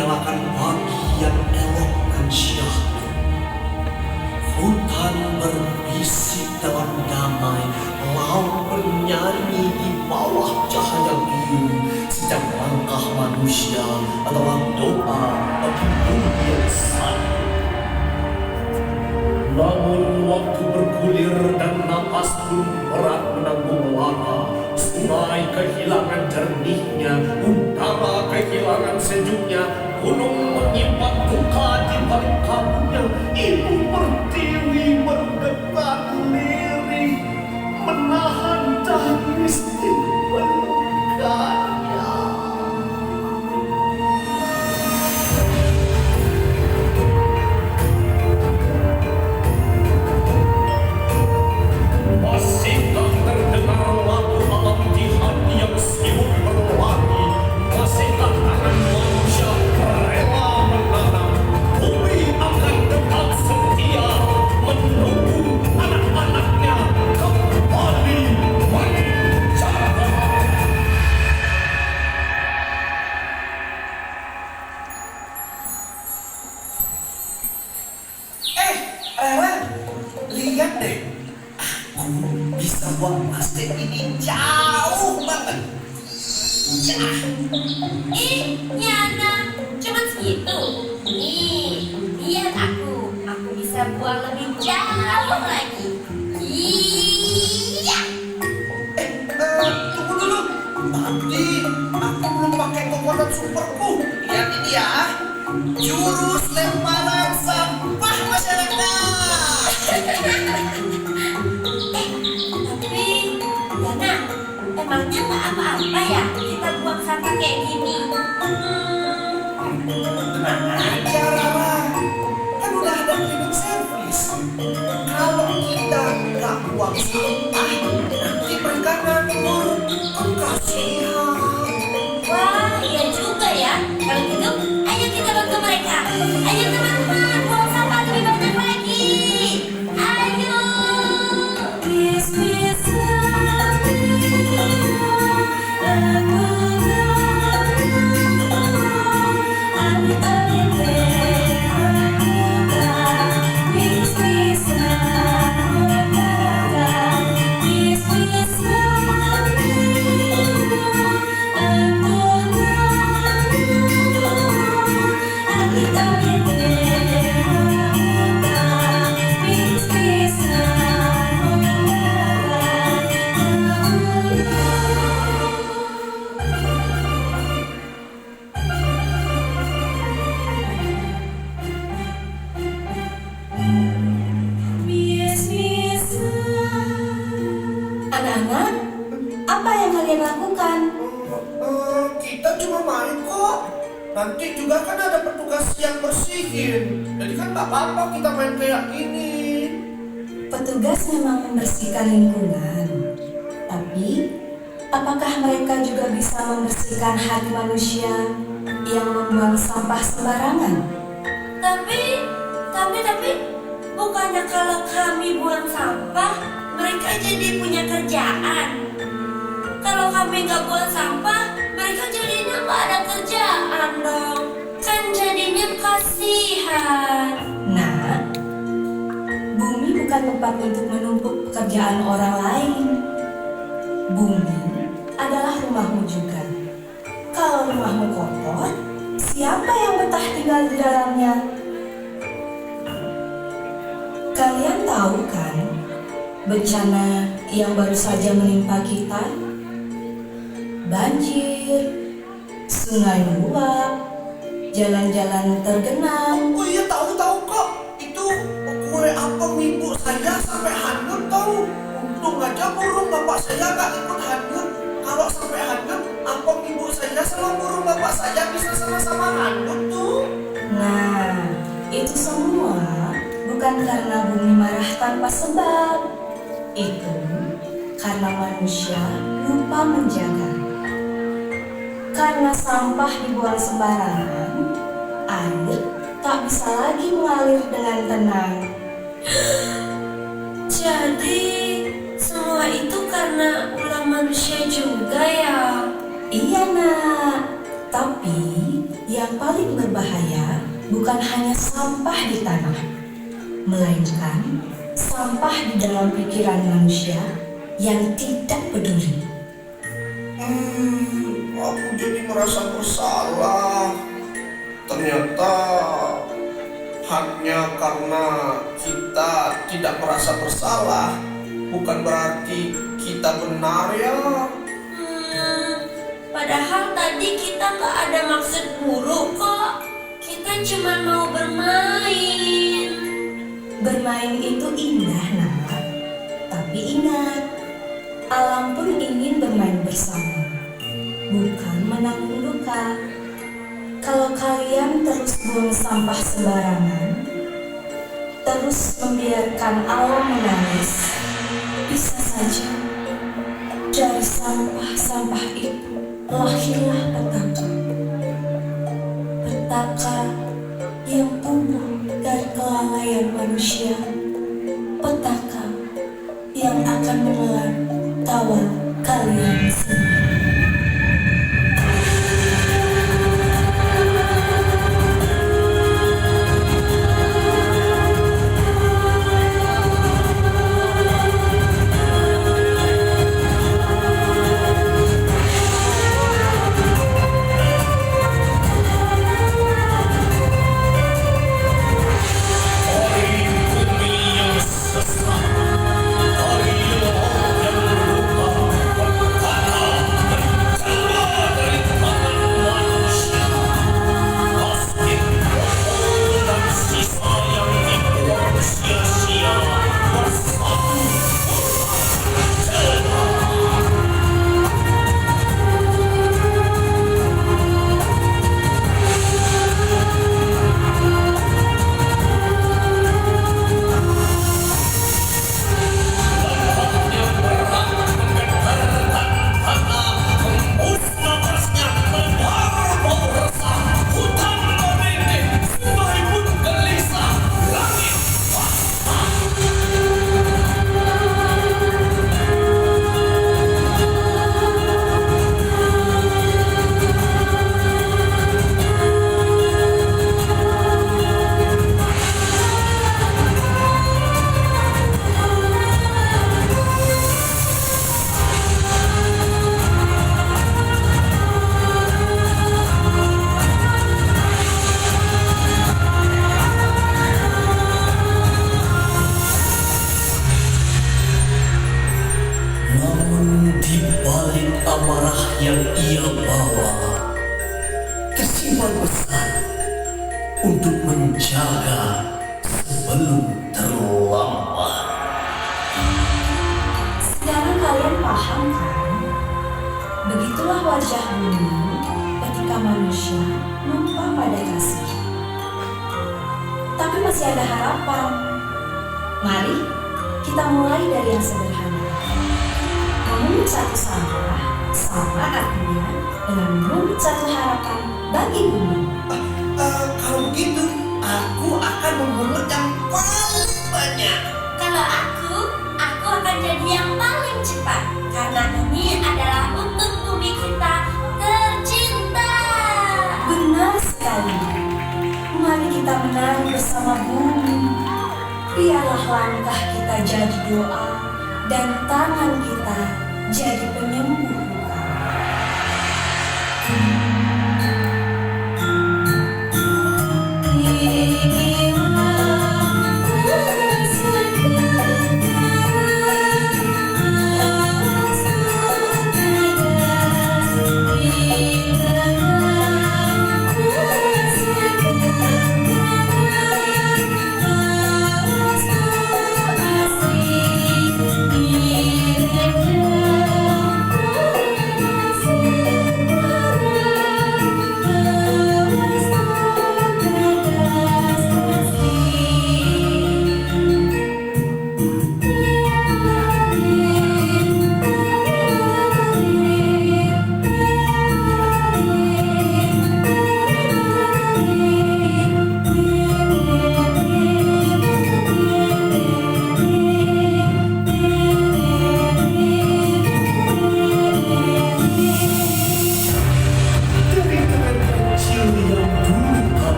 menyalakan bagian elok dan syahdu. Hutan berbisik dalam damai, laut bernyanyi di bawah cahaya biru, sejak langkah manusia adalah doa bagi dunia satu. Namun waktu bergulir dan napas pun berat menanggung lara. Sungai kehilangan jernihnya, udara kehilangan sejuknya, gunung menyimpan duka di balik kabutnya. Ibu Pertiwi bergetar lirih, menahan tangis di peluknya. Masihkah terdengar lagu alam di hati yang sibuk berlari? Masihkah tangan manusia rela menanam? Bumi akan tetap setia menunggu anak-anaknya kembali menjaga. Rela, lihat deh. Aku bisa buang plastik ini jauh banget. Nyana, cuma segitu. Lihat aku bisa buang lebih jauh lagi. Iya. Tunggu dulu. Tadi aku belum pakai kekuatan superku. Lihat ini ya. Jurus lemparan sampah masyarakat. Tapi, Yana, emangnya nggak apa-apa ya kita buang sampah kayak gini? Tenang aja, Rara. Kan udah ada cleaning service. Kalau kita nggak buang sampah, nanti mereka nganggur. Kan kasihan. Wah, iya juga ya. Kalau gitu, ayo kita bantu mereka. Ayo teman-teman, buang sampah lebih banyak lagi. Ayo. Kiss, kiss, Anak-anak, apa yang kalian lakukan? Kita cuma main kok. Nanti juga kan ada petugas yang bersihin. Jadi kan nggak apa-apa kita main kayak gini. Petugas memang membersihkan lingkungan, tapi apakah mereka juga bisa membersihkan hati manusia yang membuang sampah sembarangan? Tapi, bukannya kalau kami buang sampah, mereka jadi punya kerjaan. Kalau kami nggak buang sampah, mereka jadinya nggak ada kerjaan dong. Kan jadinya kasihan. Nah, bumi bukan tempat untuk menumpuk pekerjaan orang lain. Bumi adalah rumahmu juga. Kalau rumahmu kotor, siapa yang betah tinggal di dalamnya? Kalian tahu kan bencana yang baru saja menimpa kita? Banjir, sungai meluap, jalan-jalan tergenang. Oh iya, tahu kok. Itu kue apem ibu saya sampai hanyut tahu. Untung aja burung bapak saya nggak ikut hanyut. Kalau sampai hanyut, apem ibu saya sama burung bapak saya bisa sama-sama hanyut tuh. Nah, itu semua bukan karena bumi marah tanpa sebab. Itu karena manusia lupa menjaga. Karena sampah dibuang sembarangan, air tak bisa lagi mengalir dengan tenang. Jadi semua itu karena ulah manusia juga ya? Iya nak, tapi Yang paling berbahaya bukan hanya sampah di tanah, melainkan sampah di dalam pikiran manusia yang tidak peduli. Aku jadi merasa bersalah. Ternyata hanya karena kita tidak merasa bersalah, bukan berarti kita benar ya. Padahal tadi kita gak ada maksud buruk kok. Kita cuma mau bermain. Bermain itu indah, Nana. Tapi ingat, alam pun ingin bermain bersama, bukan menanggung luka. Kalau kalian terus buang sampah sembarangan, terus membiarkan alam menangis, bisa saja dari sampah-sampah itu lahirlah petaka. Petaka yang tumbuh dari kelalaian manusia. Petaka yang akan menelan tawa kalian sendiri. amarah yang ia bawa, kesimpan pesan untuk menjaga sebelum terlambat. Sekarang kalian paham kan? Begitulah wajah bumi ketika manusia lupa pada kasih. Tapi masih ada harapan. Mari kita mulai dari yang sederhana. Memungut satu sampah sama artinya dengan memungut satu harapan bagi bumi. Kalau begitu, aku akan memungut yang paling banyak. Kalau aku akan jadi yang paling cepat. Karena ini adalah untuk bumi kita tercinta. Benar sekali. Mari kita menari bersama bumi. Biarlah langkah kita jadi doa dan tangan kita jadi penyembuh luka.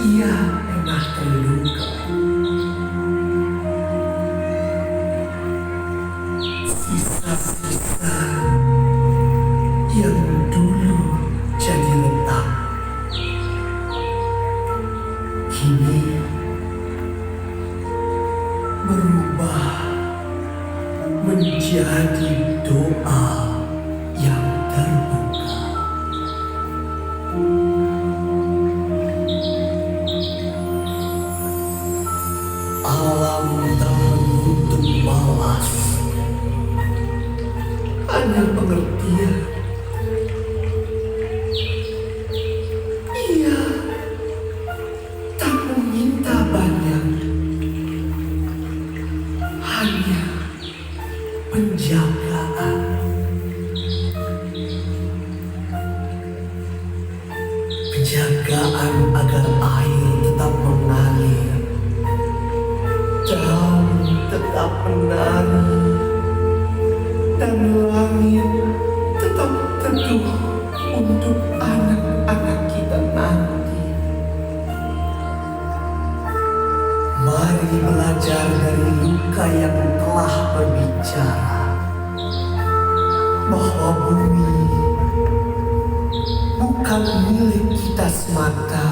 ia pernah terluka. Sisa-sisa yang dulu jadi retak, kini berubah menjadi doa yang terbuka. Alam tak menuntut balas, hanya pengertian. Ia tak meminta banyak, hanya penjagaan. Penjagaan agar air tetap mengalir, daun tetap menari, dan langit tetap teduh untuk anak-anak kita nanti. Mari belajar dari luka yang telah berbicara bahwa bumi bukan milik kita semata,